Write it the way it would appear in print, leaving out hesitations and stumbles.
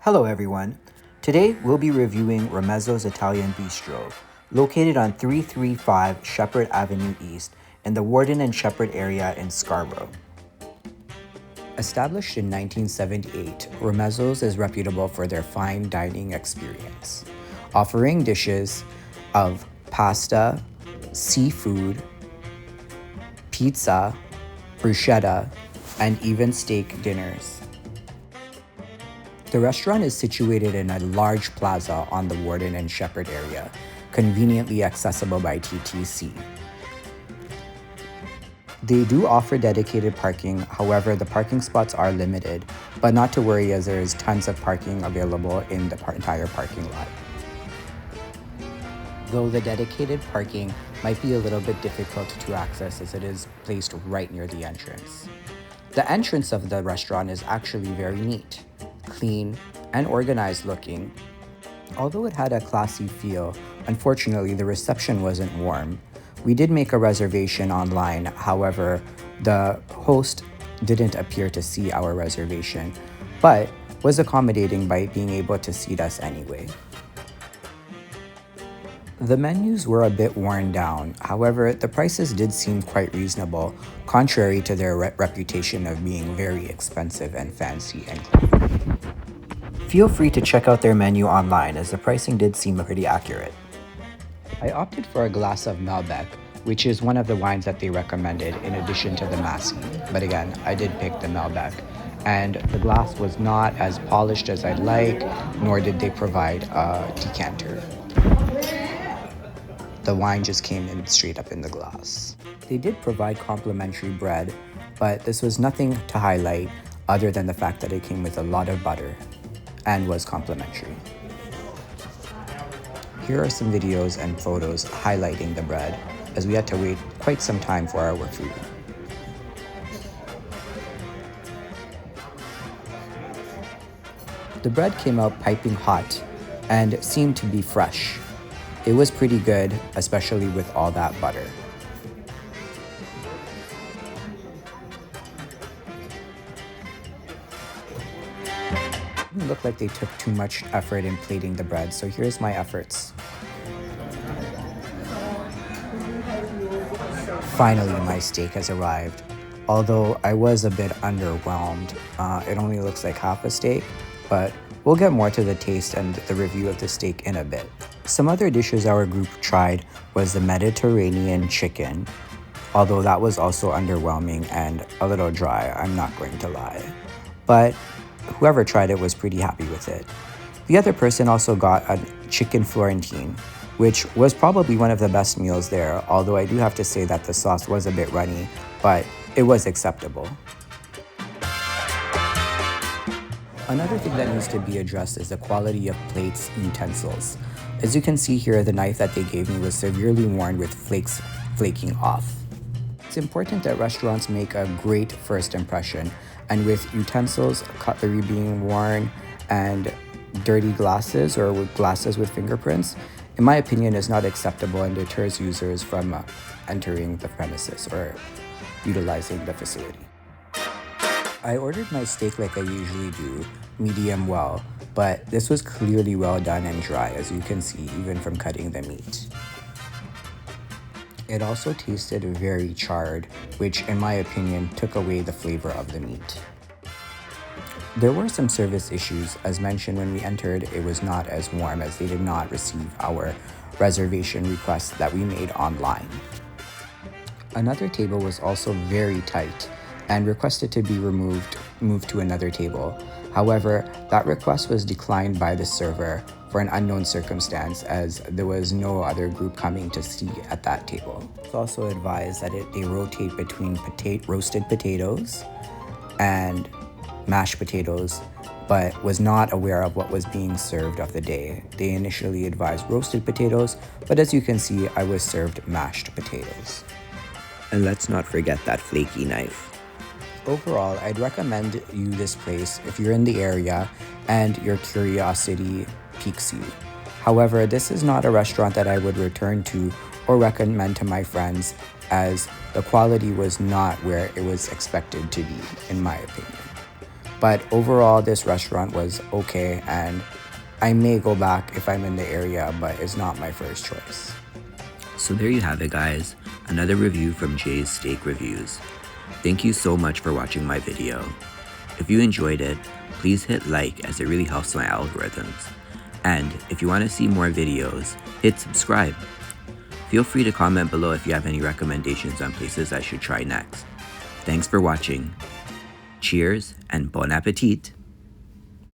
Hello everyone. Today we'll be reviewing Remezzo's Italian Bistro, located on 335 Sheppard Avenue East in the Warden and Sheppard area in Scarborough. Established in 1978, Remezzo's is reputable for their fine dining experience, offering dishes of pasta, seafood, pizza, bruschetta, and even steak dinners. The restaurant is situated in a large plaza on the Warden and Sheppard area, conveniently accessible by TTC. They do offer dedicated parking, however, the parking spots are limited, but not to worry as there is tons of parking available in the entire parking lot. Though the dedicated parking might be a little bit difficult to access as it is placed right near the entrance. The entrance of the restaurant is actually very neat, clean, and organized looking. Although it had a classy feel, unfortunately the reception wasn't warm. We did make a reservation online, however, the host didn't appear to see our reservation, but was accommodating by being able to seat us anyway. The menus were a bit worn down, however, the prices did seem quite reasonable, contrary to their reputation of being very expensive and fancy and clean. Feel free to check out their menu online as the pricing did seem pretty accurate. I opted for a glass of Malbec, which is one of the wines that they recommended in addition to the Massey, but again, I did pick the Malbec. And the glass was not as polished as I'd like, nor did they provide a decanter. The wine just came in straight up in the glass. They did provide complimentary bread, but this was nothing to highlight other than the fact that it came with a lot of butter and was complimentary. Here are some videos and photos highlighting the bread, as we had to wait quite some time for our food. The bread came out piping hot and seemed to be fresh. It was pretty good, especially with all that butter. It didn't look like they took too much effort in plating the bread, so here's my efforts. Finally, my steak has arrived. Although I was a bit underwhelmed, it only looks like half a steak, but we'll get more to the taste and the review of the steak in a bit. Some other dishes our group tried was the Mediterranean chicken, although that was also underwhelming and a little dry, I'm not going to lie. But whoever tried it was pretty happy with it. The other person also got a chicken Florentine, which was probably one of the best meals there, although I do have to say that the sauce was a bit runny, but it was acceptable. Another thing that needs to be addressed is the quality of plates and utensils. As you can see here, the knife that they gave me was severely worn with flakes flaking off. It's important that restaurants make a great first impression, and with utensils, cutlery being worn, and dirty glasses or with glasses with fingerprints, in my opinion, is not acceptable and deters users from entering the premises or utilizing the facility. I ordered my steak like I usually do, medium well, but this was clearly well done and dry, as you can see even from cutting the meat. It also tasted very charred, which in my opinion took away the flavor of the meat. There were some service issues. As mentioned when we entered, it was not as warm as they did not receive our reservation request that we made online. Another table was also very tight and requested to be moved to another table. However, that request was declined by the server for an unknown circumstance, as there was no other group coming to see at that table. It's also advised that they rotate between roasted potatoes and mashed potatoes, but was not aware of what was being served of the day. They initially advised roasted potatoes, but as you can see, I was served mashed potatoes. And let's not forget that flaky knife. Overall, I'd recommend you this place if you're in the area and your curiosity piques you. However, this is not a restaurant that I would return to or recommend to my friends, as the quality was not where it was expected to be, in my opinion. But overall, this restaurant was okay, and I may go back if I'm in the area, but it's not my first choice. So there you have it, guys. Another review from Jay's Steak Reviews. Thank you so much for watching my video. If you enjoyed it, please hit like as it really helps my algorithms. And if you want to see more videos, hit subscribe. Feel free to comment below if you have any recommendations on places I should try next. Thanks for watching. Cheers and bon appetit!